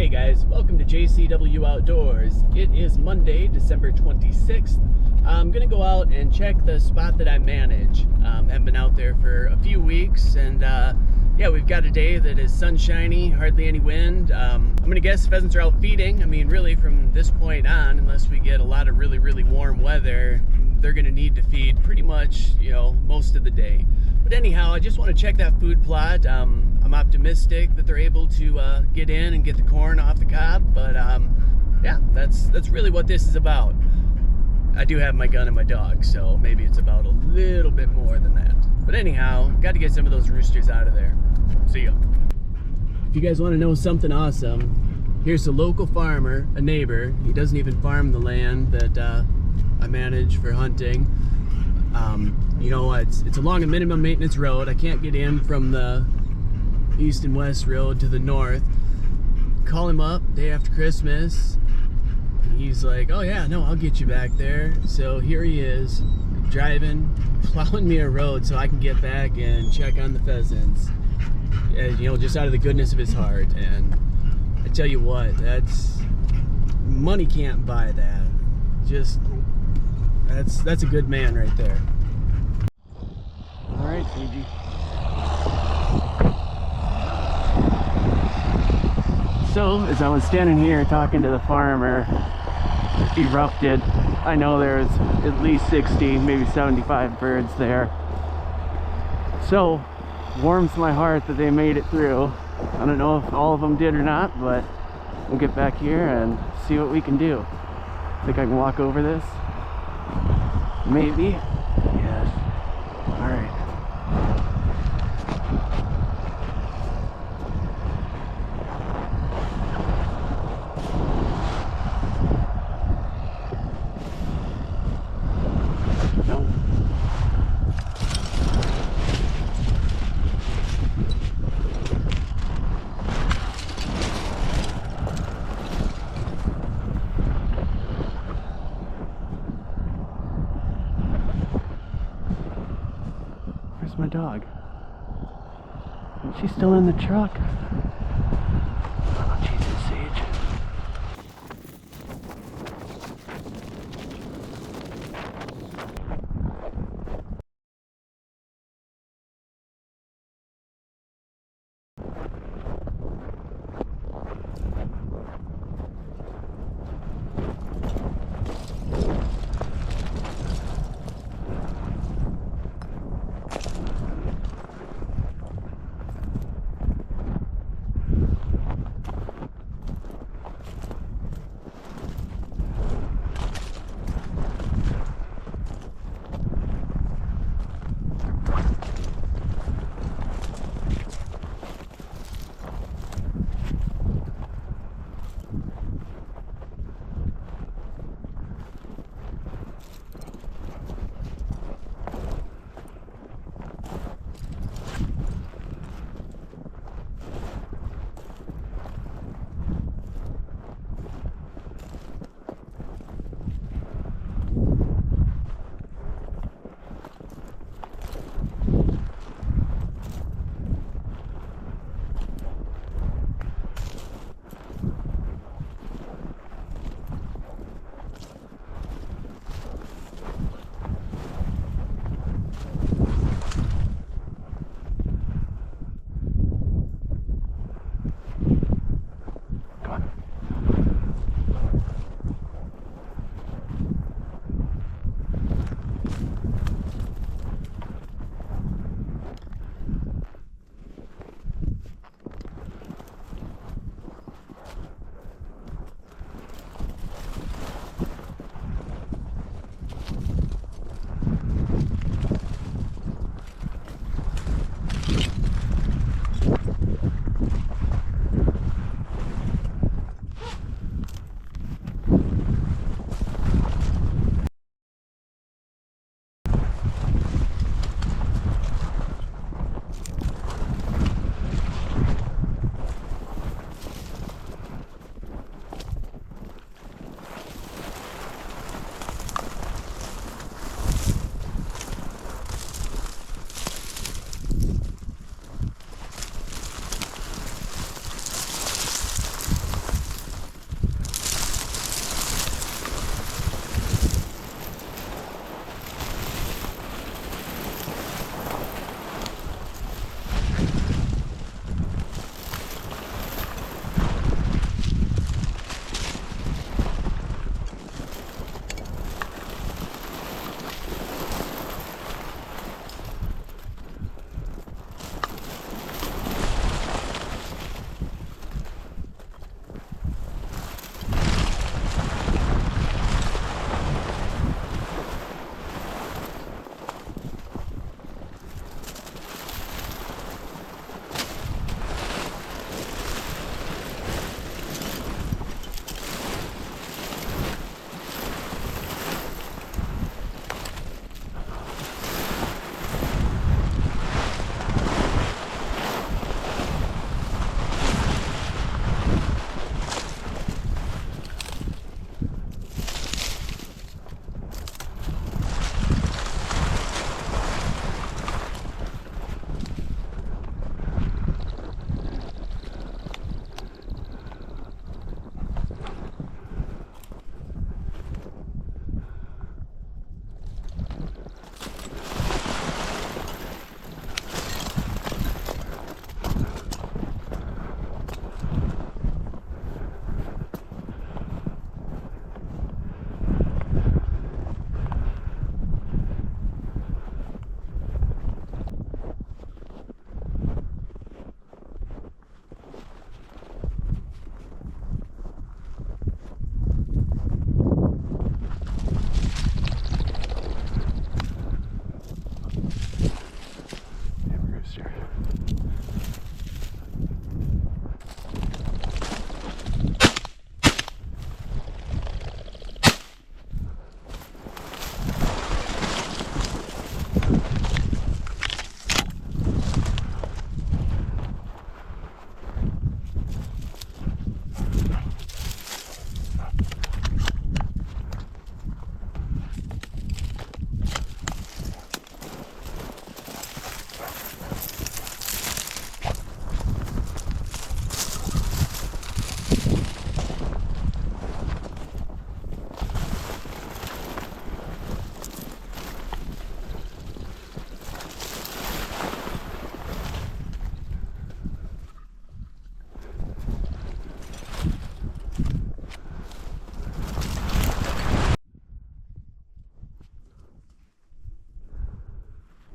Hey guys, welcome to JCW Outdoors. It is Monday, December 26th. I'm gonna go out and check the spot that I manage. Haven't been out there for a few weeks, and yeah, we've got a day that is sunshiny, hardly any wind. I'm gonna guess pheasants are out feeding. I mean, really from this point on, unless we get a lot of really warm weather, they're gonna need to feed pretty much, most of the day. But anyhow, I just want to check that food plot. I'm optimistic that they're able to get in and get the corn off the cob, but yeah, that's really what this is about. I do have my gun and my dog, so maybe it's about a little bit more than that. But anyhow, got to get some of those roosters out of there. See ya. If you guys want to know something awesome, here's a local farmer, a neighbor. He doesn't even farm the land that I manage for hunting. It's along a minimum maintenance road. I can't get in from the east and west road to the north. Call him up day after Christmas. He's like, oh yeah, no, I'll get you back there. So here he is, driving, plowing me a road so I can get back and check on the pheasants. Just out of the goodness of his heart. And I tell you what, money can't buy that. That's a good man right there. All right, Fiji. So, as I was standing here talking to the farmer, erupted. I know there's at least 60, maybe 75 birds there. So, warms my heart that they made it through. I don't know if all of them did or not, but we'll get back here and see what we can do. Think I can walk over this? Maybe. Yes. All right. Where's my dog? She's still in the truck. Oh, Jesus, Sage.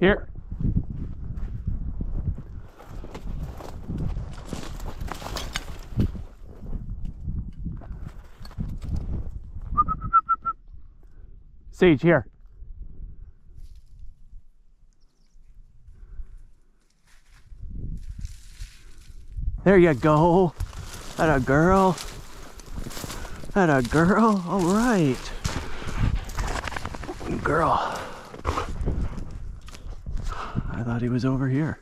Here. Sage, here. There you go. Atta girl. Atta girl. All right. Girl. I thought he was over here.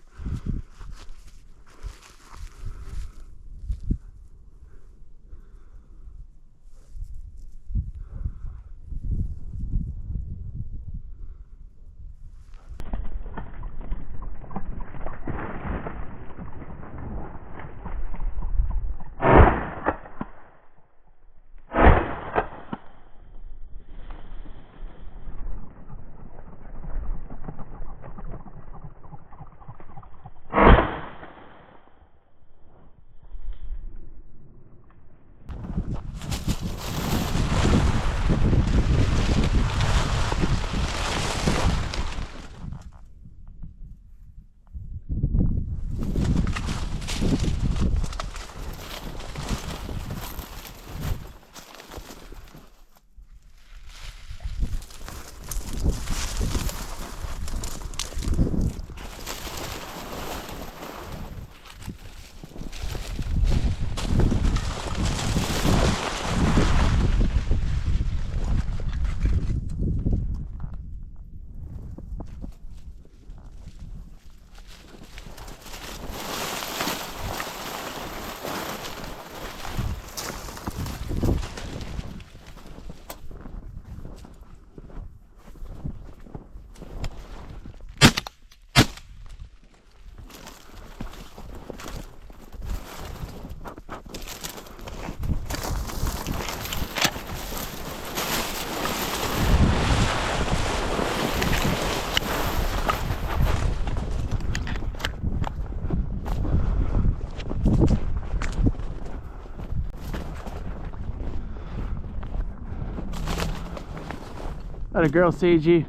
Atta girl, Sagey.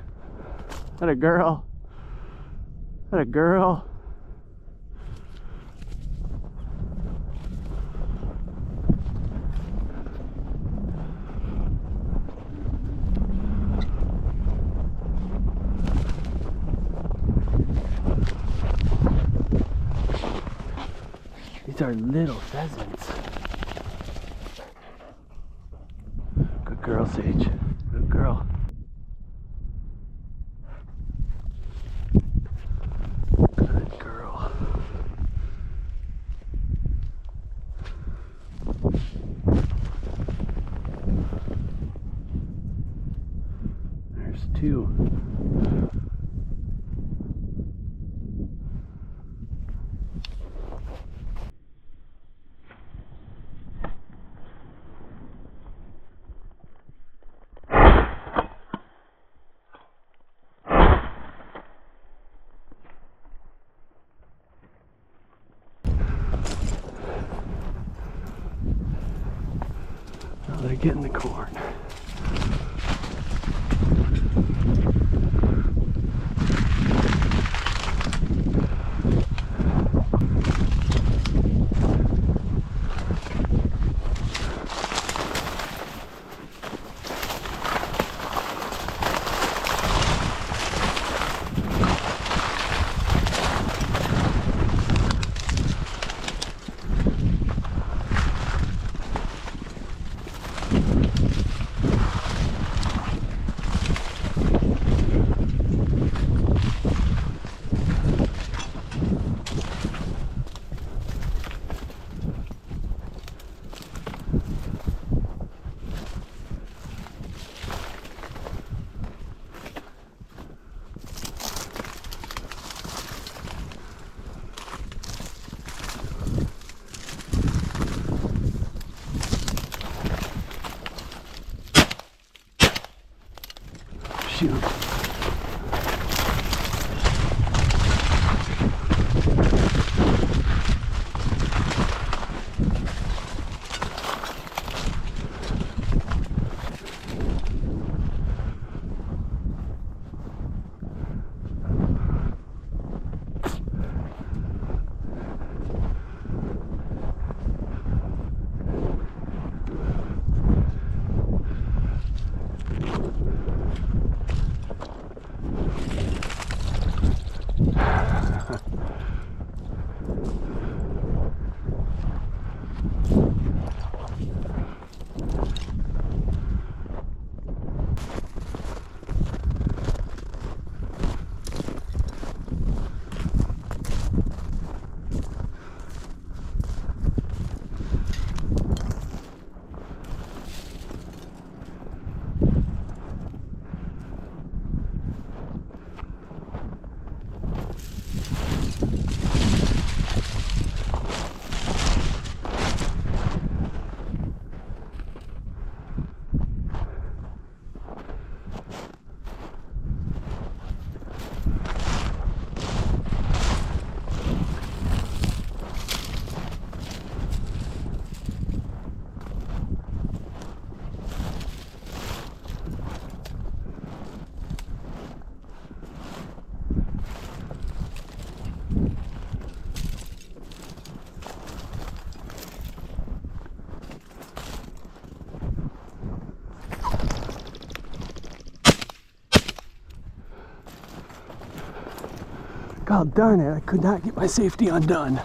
Atta girl. Atta girl. These are little pheasants. Good girl, Sage. Good girl. Good girl. There's two. Now they're getting the corn. God darn it, I could not get my safety undone.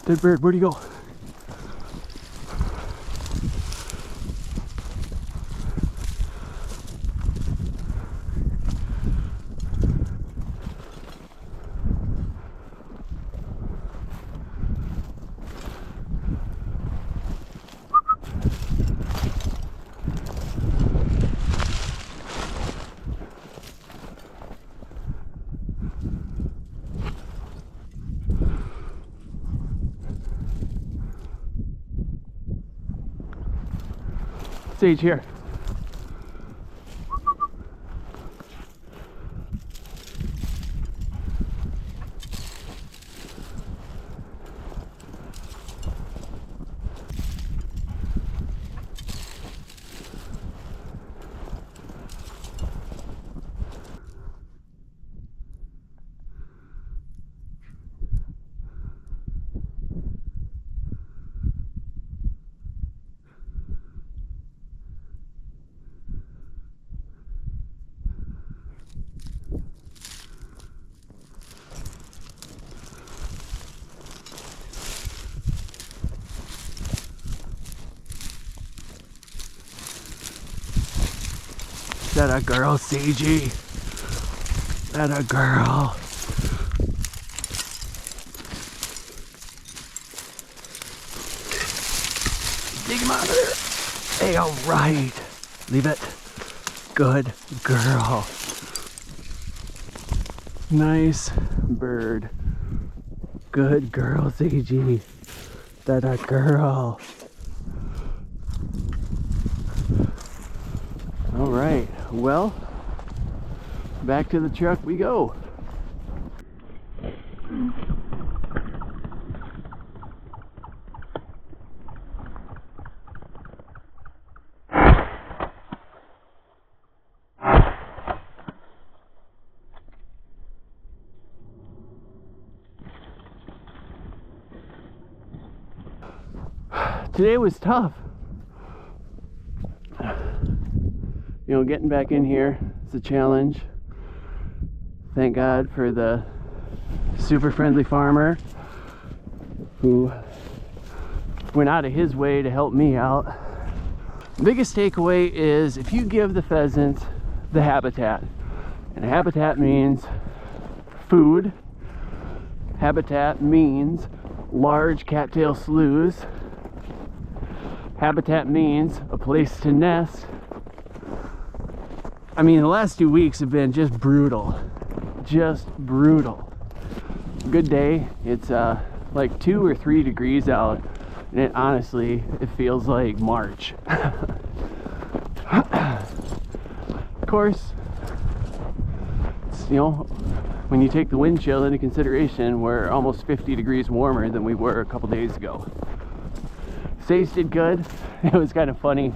Dead bird, where'd he go? Sage here. Is that a girl, Sagey? Is that a girl? Dig him out of there. Hey, all right. Leave it. Good girl. Nice bird. Good girl, Sagey. Is that a girl? All right, well, back to the truck we go. Today was tough. You know, getting back in here is a challenge. Thank God for the super friendly farmer who went out of his way to help me out. The biggest takeaway is if you give the pheasant the habitat, and habitat means food, habitat means large cattail sloughs, habitat means a place to nest. I mean, the last 2 weeks have been just brutal. Just brutal. Good day. It's like 2 or 3 degrees out, and it honestly, it feels like March. Of course, it's, you know, when you take the wind chill into consideration, we're almost 50 degrees warmer than we were a couple days ago. Sage did good. It was kind of funny.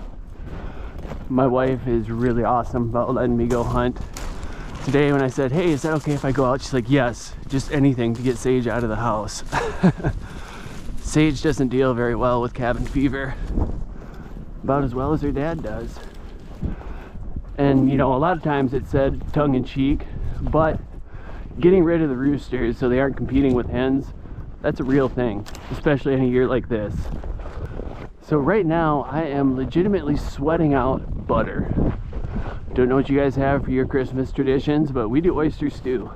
My wife is really awesome about letting me go hunt. Today when I said, hey, is that okay if I go out? She's like, yes, just anything to get Sage out of the house. Sage doesn't deal very well with cabin fever. About as well as her dad does. And you know, a lot of times it's said tongue-in-cheek, but getting rid of the roosters so they aren't competing with hens, that's a real thing, especially in a year like this. So right now I am legitimately sweating out butter. Don't know what you guys have for your Christmas traditions, but we do oyster stew.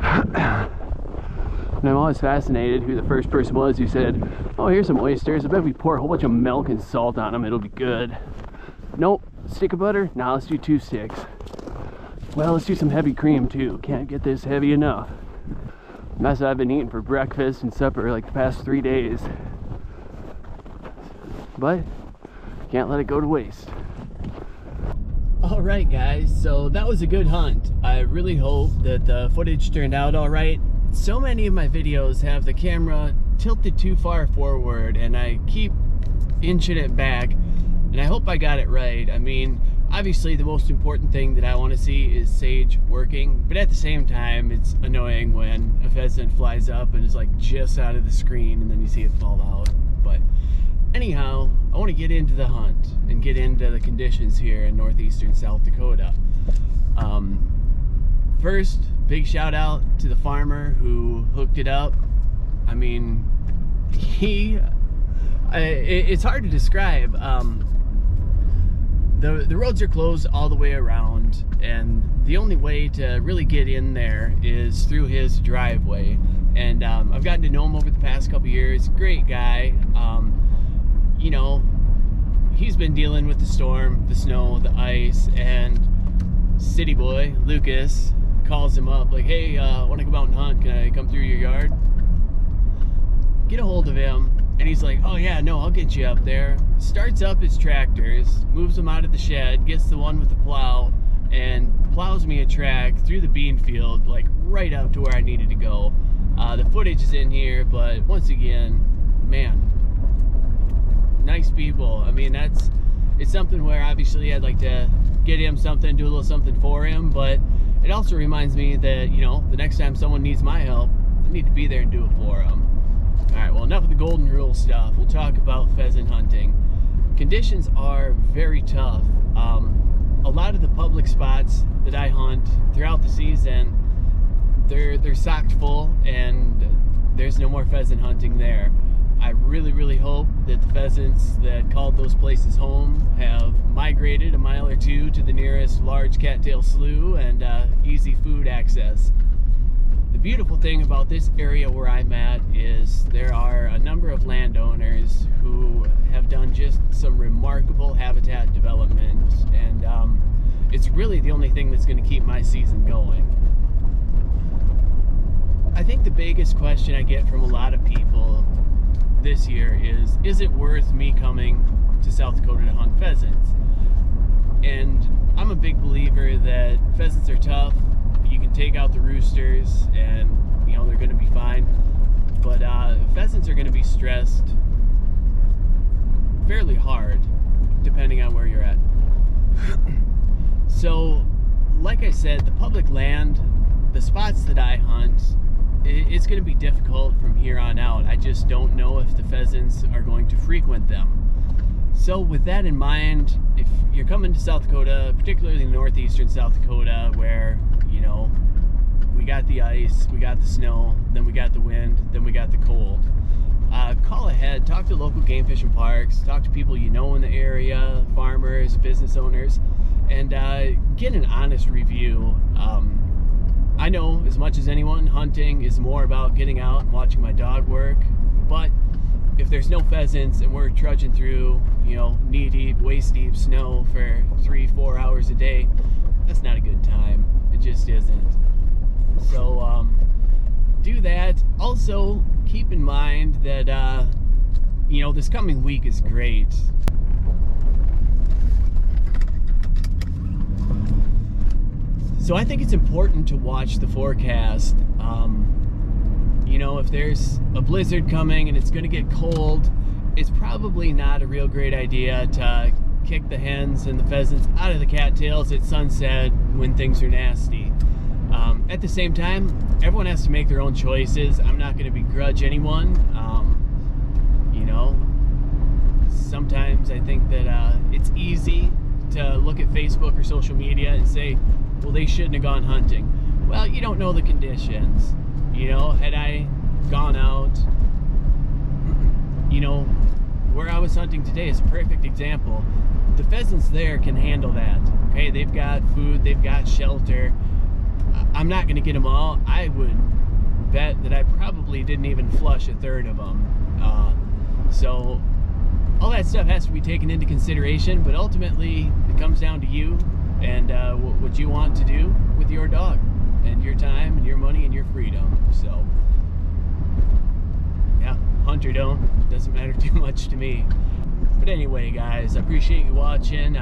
And I'm always fascinated who the first person was who said, oh, here's some oysters. I bet if we pour a whole bunch of milk and salt on them, it'll be good. Nope. Stick of butter? Nah, let's do 2 sticks. Well, let's do some heavy cream too. Can't get this heavy enough. mess I've been eating for breakfast and supper like the past 3 days. But can't let it go to waste. Alright guys, so that was a good hunt. I really hope that the footage turned out alright. So many of my videos have the camera tilted too far forward and I keep inching it back, and I hope I got it right. I mean, obviously the most important thing that I want to see is sage working, but at the same time it's annoying when a pheasant flies up and is like just out of the screen and then you see it fall out. But anyhow, I want to get into the hunt and get into the conditions here in northeastern South Dakota. First, big shout out to the farmer who hooked it up. I mean, it's hard to describe. The roads are closed all the way around, and the only way to really get in there is through his driveway. And I've gotten to know him over the past couple years. Great guy. You know, he's been dealing with the storm, the snow, the ice, and city boy Lucas calls him up like, hey, I want to come out and hunt. Can I come through your yard? Get a hold of him, and he's like, oh yeah, no, I'll get you up there. Starts up his tractors, moves them out of the shed, gets the one with the plow, and plows me a track through the bean field, like right up to where I needed to go. The footage is in here, but once again, man, nice people. I mean, it's something where obviously I'd like to get him something, do a little something for him, but it also reminds me that, you know, the next time someone needs my help, I need to be there and do it for them. Alright, well, enough of the golden rule stuff. We'll talk about pheasant hunting. Conditions are very tough. A lot of the public spots that I hunt throughout the season, they're socked full and there's no more pheasant hunting there. I really hope that the pheasants that called those places home have migrated a mile or two to the nearest large cattail slough and easy food access. The beautiful thing about this area where I'm at is there are a number of landowners who have done just some remarkable habitat development, and it's really the only thing that's going to keep my season going. I think the biggest question I get from a lot of people this year is it worth me coming to South Dakota to hunt pheasants? And I'm a big believer that pheasants are tough. You can take out the roosters and, you know, they're going to be fine. But pheasants are going to be stressed fairly hard depending on where you're at. So, like I said, the public land, the spots that I hunt, it's going to be difficult from here on out. I just don't know if the pheasants are going to frequent them. So with that in mind, if you're coming to South Dakota, particularly northeastern South Dakota, where, you know, we got the ice, we got the snow, then we got the wind, then we got the cold, call ahead, talk to local game fish and parks, talk to people you know in the area, farmers, business owners, and get an honest review. I know as much as anyone, hunting is more about getting out and watching my dog work, but if there's no pheasants and we're trudging through, you know, knee-deep, waist-deep snow for 3-4 hours a day, that's not a good time. It just isn't. So, do that. Also, keep in mind that, you know, this coming week is great. So I think it's important to watch the forecast. You know, if there's a blizzard coming and it's going to get cold, it's probably not a real great idea to kick the hens and the pheasants out of the cattails at sunset when things are nasty. At the same time, everyone has to make their own choices. I'm not going to begrudge anyone. You know, sometimes I think that it's easy to look at Facebook or social media and say, well, they shouldn't have gone hunting. Well, you don't know the conditions. You know, had I gone out, you know, where I was hunting today is a perfect example. The pheasants there can handle that. Okay, they've got food, they've got shelter. I'm not going to get them all. I would bet that I probably didn't even flush a third of them. So all that stuff has to be taken into consideration, but ultimately it comes down to you and what you want to do with your dog. and your time and your money and your freedom. So yeah, hunt or don't, doesn't matter too much to me. But anyway, guys, I appreciate you watching.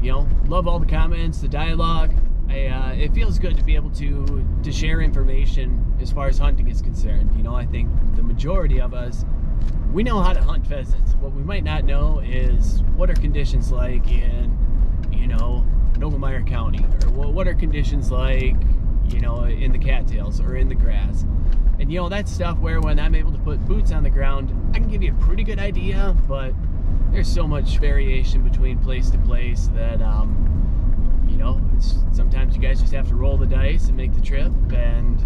You know, love all the comments, the dialogue. It feels good to be able to share information as far as hunting is concerned. You know, I think the majority of us, we know how to hunt pheasants. What we might not know is what are conditions like in, you know, Noblesmeyer County, or what are conditions like, you know, in the cattails or in the grass. And you know, that's stuff where when I'm able to put boots on the ground, I can give you a pretty good idea, but there's so much variation between place to place that, you know, sometimes you guys just have to roll the dice and make the trip and,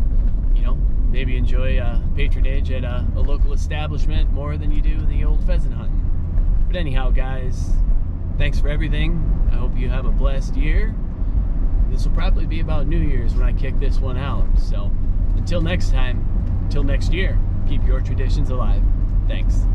you know, maybe enjoy patronage at a local establishment more than you do the old pheasant hunting. But anyhow, guys, thanks for everything. I hope you have a blessed year. This will probably be about New Year's when I kick this one out. So until next time, until next year, keep your traditions alive. Thanks.